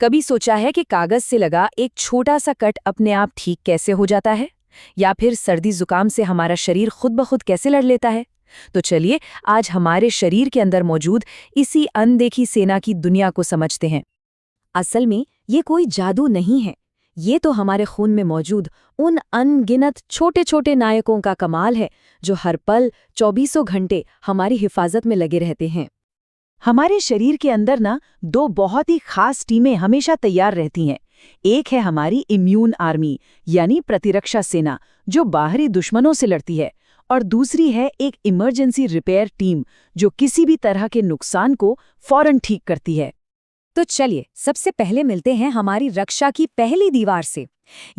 कभी सोचा है कि कागज से लगा एक छोटा सा कट अपने आप ठीक कैसे हो जाता है? या फिर सर्दी जुकाम से हमारा शरीर खुद ब खुद कैसे लड़ लेता है? तो चलिए आज हमारे शरीर के अंदर मौजूद इसी अनदेखी सेना की दुनिया को समझते हैं। असल में ये कोई जादू नहीं है, ये तो हमारे खून में मौजूद उन अनगिनत छोटे छोटे नायकों का कमाल है जो हर पल 24 घंटे हमारी हिफाजत में लगे रहते हैं। हमारे शरीर के अंदर ना दो बहुत ही खास टीमें हमेशा तैयार रहती हैं। एक है हमारी इम्यून आर्मी यानी प्रतिरक्षा सेना जो बाहरी दुश्मनों से लड़ती है, और दूसरी है एक इमरजेंसी रिपेयर टीम जो किसी भी तरह के नुकसान को फौरन ठीक करती है। तो चलिए सबसे पहले मिलते हैं हमारी रक्षा की पहली दीवार से।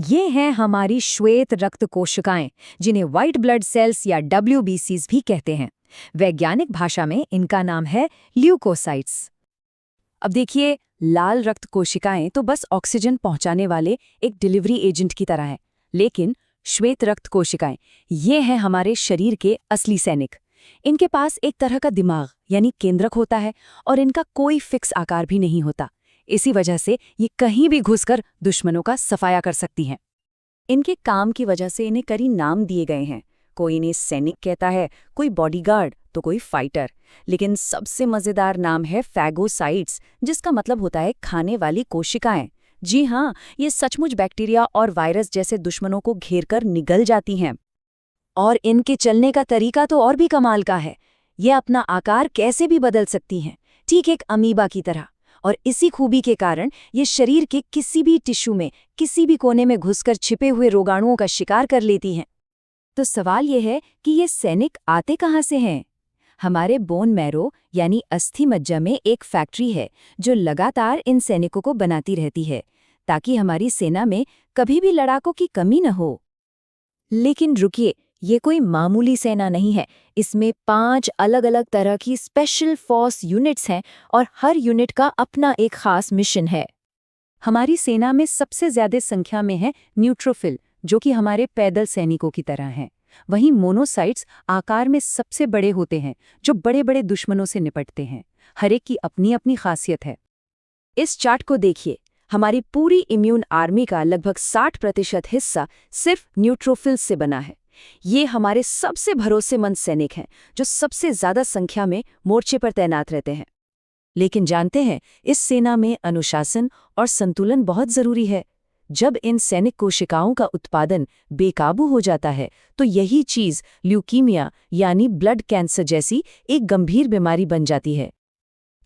ये हैं हमारी श्वेत रक्त कोशिकाएं, जिन्हें व्हाइट ब्लड सेल्स या WBCs भी कहते हैं। वैज्ञानिक भाषा में इनका नाम है ल्यूकोसाइट्स। अब देखिए, लाल रक्त कोशिकाएं तो बस ऑक्सीजन पहुंचाने वाले एक डिलीवरी एजेंट की तरह हैं, लेकिन श्वेत रक्त कोशिकाएं ये हैं हमारे शरीर के असली सैनिक। इनके पास एक तरह का दिमाग यानी केंद्रक होता है और इनका कोई फिक्स आकार भी नहीं होता। इसी वजह से ये कहीं भी घुसकर दुश्मनों का सफाया कर सकती हैं। इनके काम की वजह से इन्हें कई नाम दिए गए हैं। कोई इन्हें सैनिक कहता है, कोई बॉडीगार्ड, तो कोई फाइटर। लेकिन सबसे मजेदार नाम है फैगोसाइट्स, जिसका मतलब होता है खाने वाली कोशिकाएं। जी हाँ, ये सचमुच बैक्टीरिया और वायरस जैसे दुश्मनों को घेरकर निगल जाती हैं। और इनके चलने का तरीका तो और भी कमाल का है। ये अपना आकार कैसे भी बदल सकती हैं, ठीक एक अमीबा की तरह। और इसी खूबी के कारण ये शरीर के किसी भी टिश्यू में, किसी भी कोने में घुसकर छिपे हुए रोगाणुओं का शिकार कर लेती हैं। तो सवाल ये है कि ये सैनिक आते कहाँ से हैं? हमारे बोन मैरो यानी अस्थि मज्जा में एक फैक्ट्री है जो लगातार इन सैनिकों को बनाती रहती है, ताकि हमारी सेना में कभी भी लड़ाकों की कमी न हो। लेकिन रुकिए, ये कोई मामूली सेना नहीं है। इसमें 5 अलग अलग तरह की स्पेशल फोर्स यूनिट्स हैं और हर यूनिट का अपना एक खास मिशन है। हमारी सेना में सबसे ज्यादा संख्या में है न्यूट्रोफिल, जो कि हमारे पैदल सैनिकों की तरह हैं। वहीं मोनोसाइट्स आकार में सबसे बड़े होते हैं, जो बड़े बड़े दुश्मनों से निपटते हैं। हर एक की अपनी अपनी खासियत है। इस चार्ट को देखिए, हमारी पूरी इम्यून आर्मी का लगभग 60% हिस्सा सिर्फ न्यूट्रोफिल्स से बना है। ये हमारे सबसे भरोसेमंद सैनिक हैं जो सबसे ज्यादा संख्या में मोर्चे पर तैनात रहते हैं। लेकिन जानते हैं, इस सेना में अनुशासन और संतुलन बहुत जरूरी है। जब इन सैनिक कोशिकाओं का उत्पादन बेकाबू हो जाता है तो यही चीज ल्यूकीमिया यानी ब्लड कैंसर जैसी एक गंभीर बीमारी बन जाती है।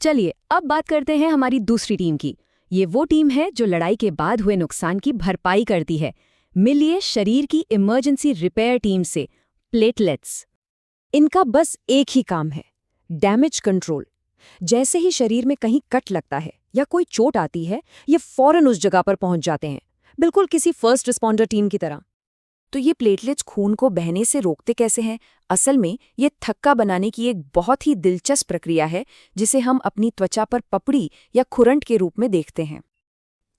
चलिए अब बात करते हैं हमारी दूसरी टीम की। ये वो टीम है जो लड़ाई के बाद हुए नुकसान की भरपाई करती है। मिलिए शरीर की इमरजेंसी रिपेयर टीम से, प्लेटलेट्स। इनका बस एक ही काम है, डैमेज कंट्रोल। जैसे ही शरीर में कहीं कट लगता है या कोई चोट आती है, ये फौरन उस जगह पर पहुंच जाते हैं, बिल्कुल किसी फर्स्ट रिस्पॉन्डर टीम की तरह। तो ये प्लेटलेट्स खून को बहने से रोकते कैसे हैं? असल में ये थक्का बनाने की एक बहुत ही दिलचस्प प्रक्रिया है, जिसे हम अपनी त्वचा पर पपड़ी या खुरंट के रूप में देखते हैं।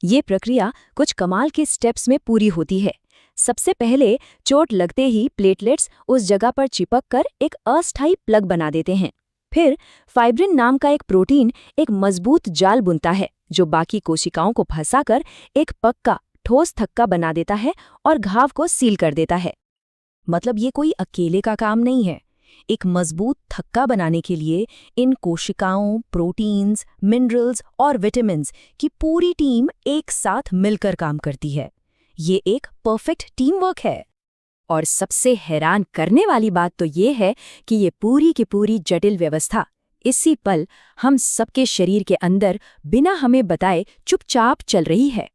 ये प्रक्रिया कुछ कमाल के स्टेप्स में पूरी होती है। सबसे पहले चोट लगते ही प्लेटलेट्स उस जगह पर चिपक कर एक अस्थायी प्लग बना देते हैं। फिर फाइब्रिन नाम का एक प्रोटीन एक मजबूत जाल बुनता है जो बाकी कोशिकाओं को फंसाकर एक पक्का ठोस थक्का बना देता है और घाव को सील कर देता है। मतलब ये कोई अकेले का काम नहीं है। एक मजबूत थक्का बनाने के लिए इन कोशिकाओं, प्रोटीन्स, मिनरल्स और विटामिन्स की पूरी टीम एक साथ मिलकर काम करती है। ये एक परफेक्ट टीम वर्क है। और सबसे हैरान करने वाली बात तो ये है कि ये पूरी की पूरी जटिल व्यवस्था इसी पल हम सबके शरीर के अंदर बिना हमें बताए चुपचाप चल रही है।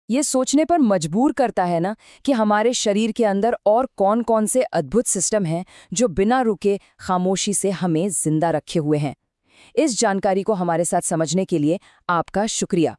ये सोचने पर मजबूर करता है ना कि हमारे शरीर के अंदर और कौन कौन से अद्भुत सिस्टम हैं जो बिना रुके खामोशी से हमें जिंदा रखे हुए हैं। इस जानकारी को हमारे साथ समझने के लिए आपका शुक्रिया।